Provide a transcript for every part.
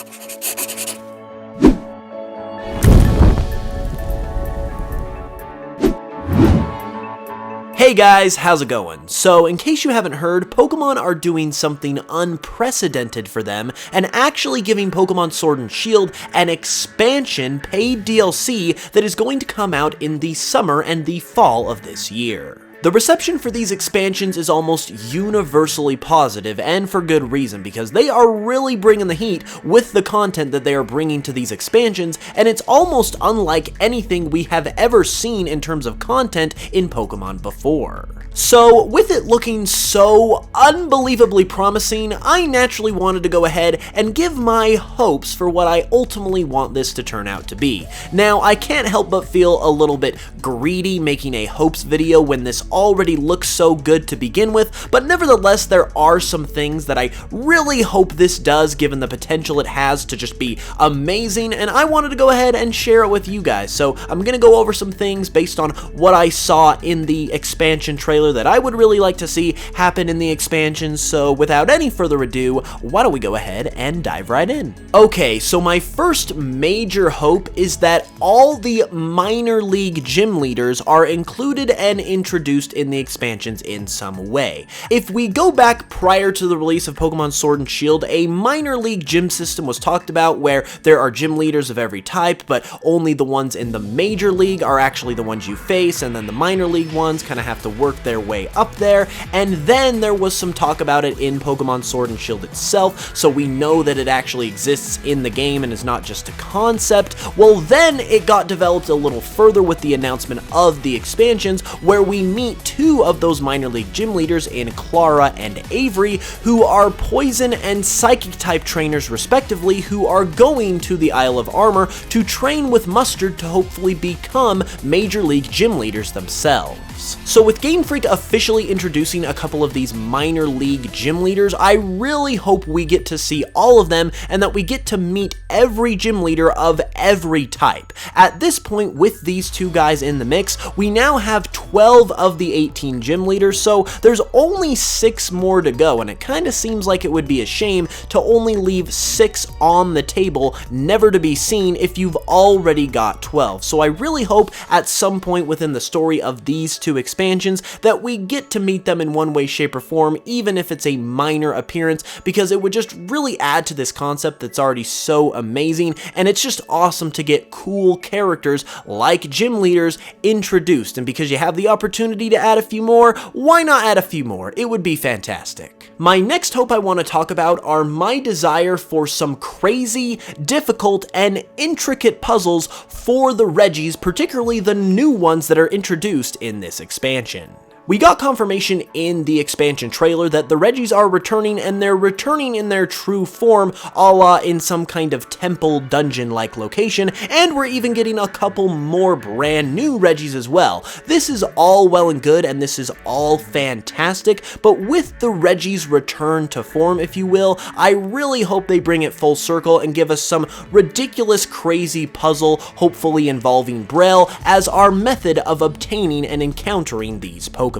Hey guys, how's it going? So, in case you haven't heard, Pokemon are doing something unprecedented for them and actually giving Pokemon Sword and Shield an expansion paid DLC that is going to come out in the summer and the fall of this year. The reception for these expansions is almost universally positive, and for good reason, because they are really bringing the heat with the content that they are bringing to these expansions, and it's almost unlike anything we have ever seen in terms of content in Pokemon before. So, with it looking so unbelievably promising, I naturally wanted to go ahead and give my hopes for what I ultimately want this to turn out to be. Now, I can't help but feel a little bit greedy making a hopes video when this already looks so good to begin with, but nevertheless, there are some things that I really hope this does given the potential it has to just be amazing, and I wanted to go ahead and share it with you guys. So, I'm gonna go over some things based on what I saw in the expansion trailer that I would really like to see happen in the expansion. So without any further ado, why don't we go ahead and dive right in? Okay, so my first major hope is that all the minor league gym leaders are included and introduced in the expansions in some way. If we go back prior to the release of Pokemon Sword and Shield, a minor league gym system was talked about where there are gym leaders of every type, but only the ones in the major league are actually the ones you face, and then the minor league ones kind of have to work their way up there. And then there was some talk about it in Pokemon Sword and Shield itself, so we know that it actually exists in the game and is not just a concept. Well, then it got developed a little further with the announcement of the expansions, where we meet two of those minor league gym leaders in Clara and Avery, who are poison and psychic type trainers respectively, who are going to the Isle of Armor to train with Mustard to hopefully become major league gym leaders themselves. So with Game Freak officially introducing a couple of these minor league gym leaders, I really hope we get to see all of them and that we get to meet every gym leader of every type. At this point, with these two guys in the mix, we now have 12 of the 18 gym leaders, so there's only 6 more to go, and it kind of seems like it would be a shame to only leave 6 on the table, never to be seen if you've already got 12. So I really hope at some point within the story of these two expansions that we get to meet them in one way, shape, or form, even if it's a minor appearance, because it would just really add to this concept that's already so amazing, and it's just awesome to get cool characters like gym leaders introduced, and because you have the opportunity to add a few more, why not add a few more? It would be fantastic. My next hope I want to talk about are my desire for some crazy, difficult, and intricate puzzles for the Regis, particularly the new ones that are introduced in this expansion. We got confirmation in the expansion trailer that the Regis are returning, and they're returning in their true form, a la in some kind of temple dungeon-like location, and we're even getting a couple more brand new Regis as well. This is all well and good, and this is all fantastic, but with the Regis return to form, if you will, I really hope they bring it full circle and give us some ridiculous, crazy puzzle, hopefully involving Braille, as our method of obtaining and encountering these Pokemon.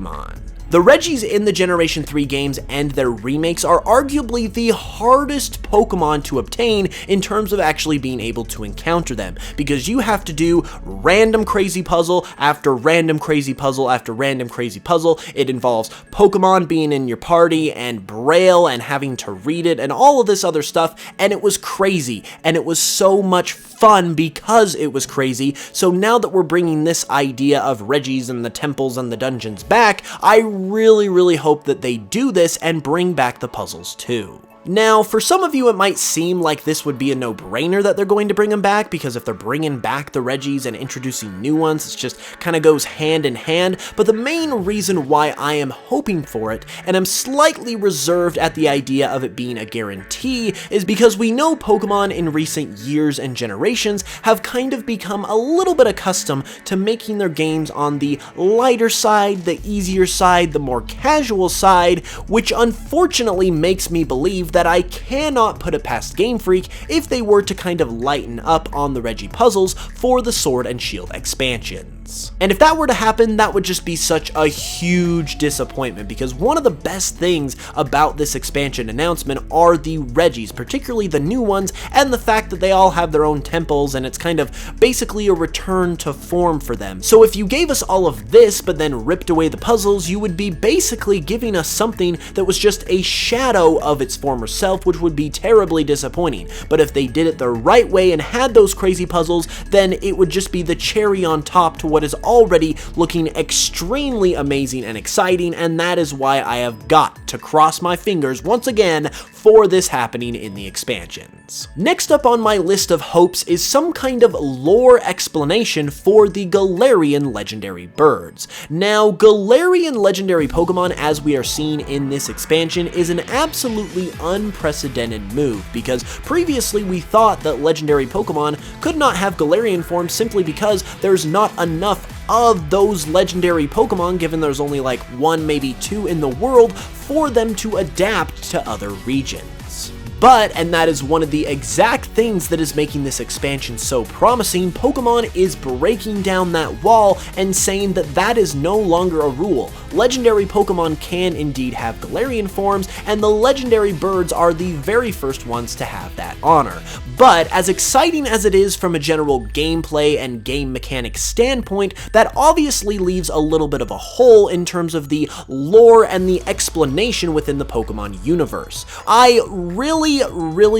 The Regis in the Generation 3 games and their remakes are arguably the hardest Pokemon to obtain in terms of actually being able to encounter them, because you have to do random crazy puzzle after random crazy puzzle after random crazy puzzle. It involves Pokemon being in your party and Braille and having to read it and all of this other stuff, and it was crazy, and it was so much fun because it was crazy. So now that we're bringing this idea of Regis and the temples and the dungeons back, I really hope that they do this and bring back the puzzles too. Now, for some of you, it might seem like this would be a no-brainer that they're going to bring them back, because if they're bringing back the Regis and introducing new ones, it just kind of goes hand in hand, but the main reason why I am hoping for it, and I'm slightly reserved at the idea of it being a guarantee, is because we know Pokemon in recent years and generations have kind of become a little bit accustomed to making their games on the lighter side, the easier side, the more casual side, which unfortunately makes me believe that I cannot put it past Game Freak if they were to kind of lighten up on the Regi puzzles for the Sword and Shield expansion. And if that were to happen, that would just be such a huge disappointment, because one of the best things about this expansion announcement are the Regis, particularly the new ones, and the fact that they all have their own temples, and it's kind of basically a return to form for them. So if you gave us all of this, but then ripped away the puzzles, you would be basically giving us something that was just a shadow of its former self, which would be terribly disappointing. But if they did it the right way and had those crazy puzzles, then it would just be the cherry on top to what is already looking extremely amazing and exciting, and that is why I have got to cross my fingers once again for this happening in the expansions. Next up on my list of hopes is some kind of lore explanation for the Galarian legendary birds. Now, Galarian legendary Pokemon, as we are seeing in this expansion, is an absolutely unprecedented move, because previously we thought that legendary Pokemon could not have Galarian forms simply because there's not enough of those legendary Pokemon, given there's only like one, maybe two in the world, for them to adapt to other regions. But, and that is one of the exact things that is making this expansion so promising, Pokemon is breaking down that wall and saying that that is no longer a rule. Legendary Pokemon can indeed have Galarian forms, and the legendary birds are the very first ones to have that honor. But as exciting as it is from a general gameplay and game mechanic standpoint, that obviously leaves a little bit of a hole in terms of the lore and the explanation within the Pokemon universe. I really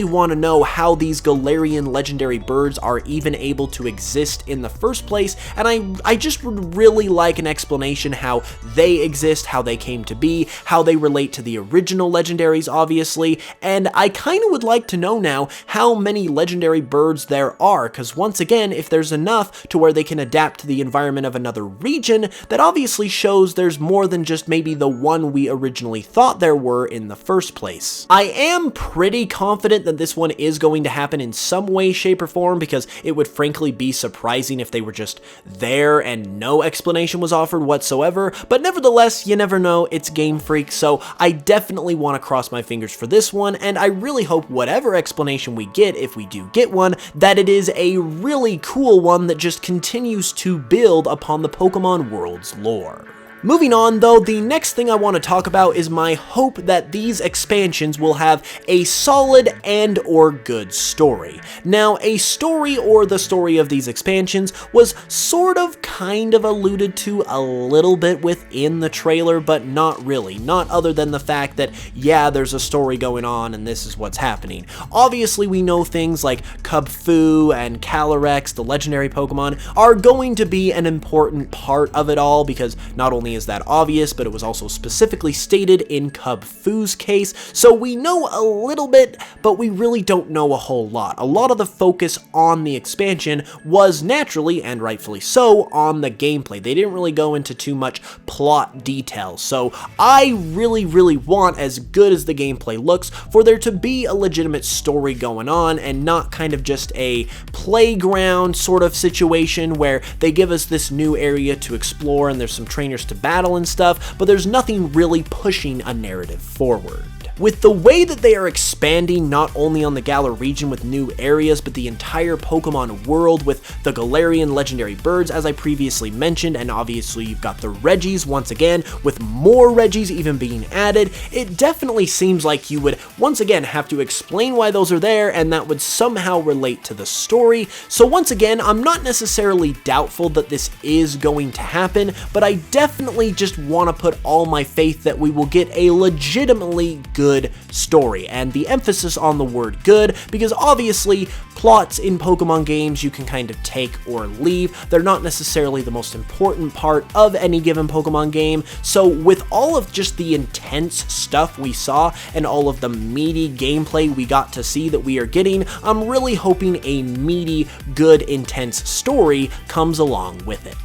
want to know how these Galarian legendary birds are even able to exist in the first place, and I just would really like an explanation how they exist, how they came to be, how they relate to the original legendaries, obviously, and I kind of would like to know now how many legendary birds there are, because once again, if there's enough to where they can adapt to the environment of another region, that obviously shows there's more than just maybe the one we originally thought there were in the first place. I am pretty confident that this one is going to happen in some way, shape, or form, because it would frankly be surprising if they were just there and no explanation was offered whatsoever, but nevertheless, you never know, it's Game Freak, so I definitely want to cross my fingers for this one, and I really hope whatever explanation we get, if we do get one, that it is a really cool one that just continues to build upon the Pokemon world's lore. Moving on though, the next thing I want to talk about is my hope that these expansions will have a solid and or good story. Now, a story or the story of these expansions was sort of kind of alluded to a little bit within the trailer, but not really. Not other than the fact that, yeah, there's a story going on and this is what's happening. Obviously, we know things like Kubfu and Calyrex, the legendary Pokemon, are going to be an important part of it all, because not only is that obvious, but it was also specifically stated in Kubfu's case, so we know a little bit, but we really don't know a whole lot. A lot of the focus on the expansion was naturally, and rightfully so, on the gameplay. They didn't really go into too much plot details, so I really want, as good as the gameplay looks, for there to be a legitimate story going on, and not kind of just a playground sort of situation where they give us this new area to explore and there's some trainers to battle and stuff, but there's nothing really pushing a narrative forward. With the way that they are expanding not only on the Galar region with new areas, but the entire Pokemon world with the Galarian legendary birds, as I previously mentioned, and obviously you've got the Regis once again, with more Regis even being added, it definitely seems like you would once again have to explain why those are there, and that would somehow relate to the story. So once again, I'm not necessarily doubtful that this is going to happen, but I definitely just want to put all my faith that we will get a legitimately good story, and the emphasis on the word good, because obviously plots in Pokemon games you can kind of take or leave. They're not necessarily the most important part of any given Pokemon game, so with all of just the intense stuff we saw and all of the meaty gameplay we got to see that we are getting, I'm really hoping a meaty, good, intense story comes along with it.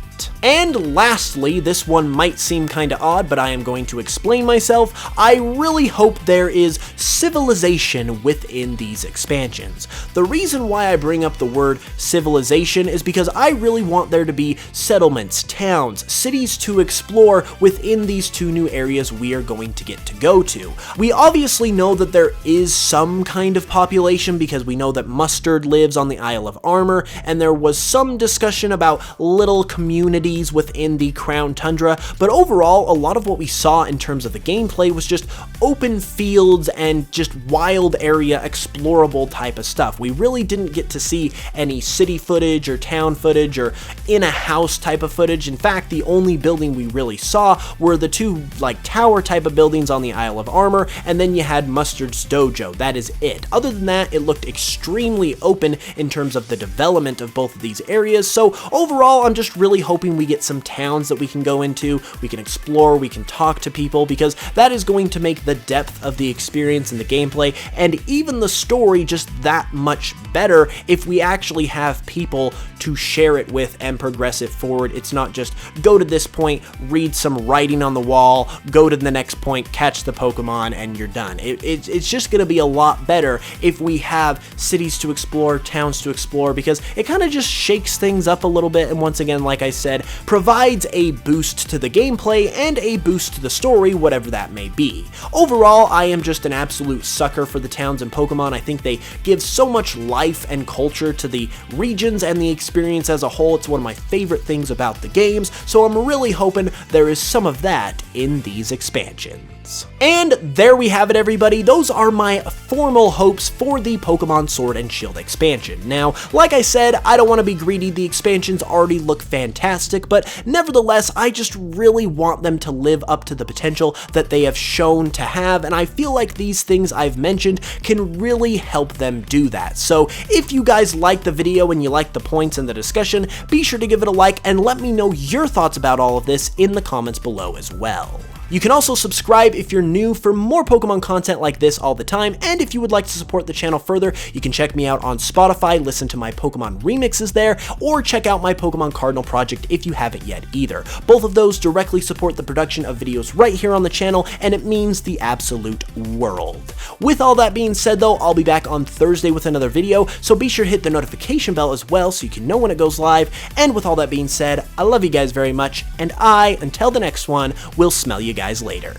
And lastly, this one might seem kinda odd, but I am going to explain myself. I really hope there is civilization within these expansions. The reason why I bring up the word civilization is because I really want there to be settlements, towns, cities to explore within these two new areas we are going to get to go to. We obviously know that there is some kind of population, because we know that Mustard lives on the Isle of Armor, and there was some discussion about little communities these within the Crown Tundra, but overall, a lot of what we saw in terms of the gameplay was just open fields and just wild area explorable type of stuff. We really didn't get to see any city footage or town footage or in a house type of footage. In fact, the only building we really saw were the two like tower type of buildings on the Isle of Armor, and then you had Mustard's dojo. That is it. Other than that, it looked extremely open in terms of the development of both of these areas. So overall, I'm just really hoping we get some towns that we can go into, we can explore, we can talk to people, because that is going to make the depth of the experience and the gameplay and even the story just that much better if we actually have people to share it with and progress it forward. It's not just go to this point, read some writing on the wall, go to the next point, catch the Pokemon, and you're done. It's just going to be a lot better if we have cities to explore, towns to explore, because it kind of just shakes things up a little bit, and once again, like I said, provides a boost to the gameplay and a boost to the story, whatever that may be. Overall, I am just an absolute sucker for the towns in Pokemon. I think they give so much life and culture to the regions and the experience as a whole. It's one of my favorite things about the games, so I'm really hoping there is some of that in these expansions. And there we have it, everybody. Those are my formal hopes for the Pokemon Sword and Shield expansion. Now, like I said, I don't want to be greedy. The expansions already look fantastic, but nevertheless, I just really want them to live up to the potential that they have shown to have, and I feel like these things I've mentioned can really help them do that. So if you guys like the video and you like the points in the discussion, be sure to give it a like and let me know your thoughts about all of this in the comments below as well. You can also subscribe if you're new for more Pokemon content like this all the time, and if you would like to support the channel further, you can check me out on Spotify, listen to my Pokemon remixes there, or check out my Pokemon Cardinal project if you haven't yet either. Both of those directly support the production of videos right here on the channel, and it means the absolute world. With all that being said though, I'll be back on Thursday with another video, so be sure to hit the notification bell as well so you can know when it goes live, and with all that being said, I love you guys very much, and until the next one, will smell you guys later.